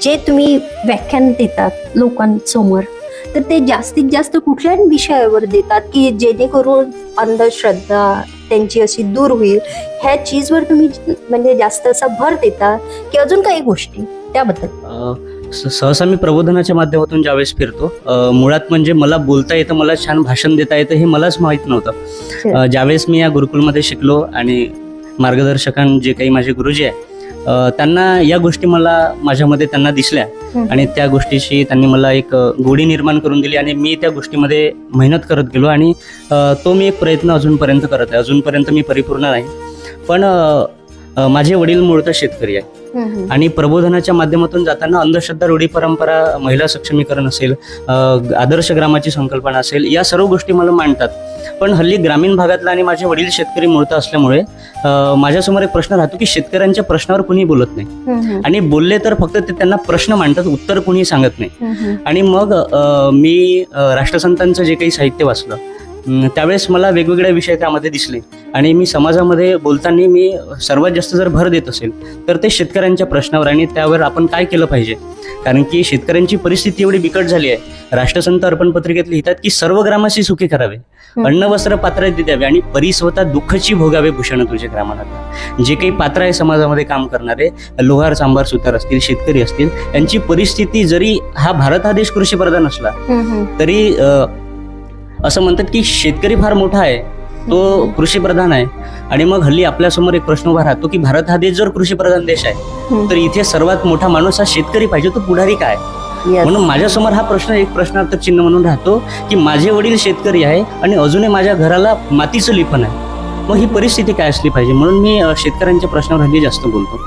जे तुम्ही व्याख्यान देतात लोकांसमोर, तर ते जास्तीत जास्त कुठल्या विषयावर देतात की जेणेकरून अंधश्रद्धा त्यांची अशी दूर होईल, ह्या चीजवर तुम्ही म्हणजे जास्त असा भर देता की अजून काही गोष्टी त्याबद्दल? सहसा मी प्रबोधनाच्या माध्यमातून ज्यावेळेस फिरतो, मुळात म्हणजे मला बोलता येतं, मला छान भाषण देता येतं हे मलाच माहीत नव्हतं. ज्यावेळेस मी या गुरुकुलमध्ये शिकलो आणि मार्गदर्शकां जे काही माझे गुरुजी आहे त्यांना या गोष्टी मला माझ्यामध्ये त्यांना दिसल्या आणि त्या गोष्टीशी त्यांनी मला एक गोडी निर्माण करून दिली आणि मी त्या गोष्टीमध्ये मेहनत करत गेलो आणि तो मी एक प्रयत्न अजूनपर्यंत करत आहे. अजूनपर्यंत मी परिपूर्ण नाही, पण माझे वडील मूळतः शेतकरी आहे आणि प्रबोधनाच्या माध्यमातून जाताना अंधश्रद्धा, रूढी परंपरा, महिला सक्षमीकरण असेल, आदर्श ग्रामाची संकल्पना असेल, या सर्व गोष्टी मला मांडतात. पण हल्ली ग्रामीण भागातला आणि माझे वडील शेतकरी मूळतः असल्यामुळे माझ्यासमोर एक प्रश्न राहतो की शेतकऱ्यांच्या प्रश्नावर कुणी बोलत नाही आणि बोलले तर फक्त ते त्यांना प्रश्न मांडतात, उत्तर कुणी सांगत नाही. आणि मग मी राष्ट्रसंतांचं जे काही साहित्य वाचलं त्यावेळेस मला वेगवेगळे विषय त्यामध्ये दिसले आणि मी समाजामध्ये बोलताना मी सर्वात जास्त जर भर देत असेल तर ते शेतकऱ्यांच्या प्रश्नावर आणि त्यावर आपण काय केलं पाहिजे. कारण की शेतकऱ्यांची परिस्थिती एवढी बिकट झाली आहे. राष्ट्रसंत अर्पण पत्रिकेत लिहितात की सर्व ग्रामाशी सुखी करावे, अन्न वस्त्र पात्रादी द्यावे आणि परिस्वता दुःखची भोगावे भूषण तुझे ग्रामाला. जे काही पात्र आहे समाजामध्ये काम करणारे, लोहार, सांबार, सुतार असतील, शेतकरी असतील, यांची परिस्थिती जरी भारत हा देश कृषीप्रधान असला तरी असं म्हणतात की शेतकरी फार मोठा आहे, तो कृषीप्रधान आहे. आणि मग हल्ली आपल्यासमोर एक प्रश्न उभा राहतो की भारत हा देश जर कृषीप्रधान देश आहे तर इथे सर्वात मोठा माणूस हा शेतकरी पाहिजे, तो पुढारी काय? म्हणून माझ्यासमोर हा प्रश्न एक प्रश्नार्थक चिन्ह म्हणून राहतो की माझे वडील शेतकरी आहे आणि अजूनही माझ्या घराला मातीचं लिपण आहे, मग ही परिस्थिती काय असली पाहिजे. म्हणून मी शेतकऱ्यांच्या प्रश्नावर हल्ली जास्त बोलतो.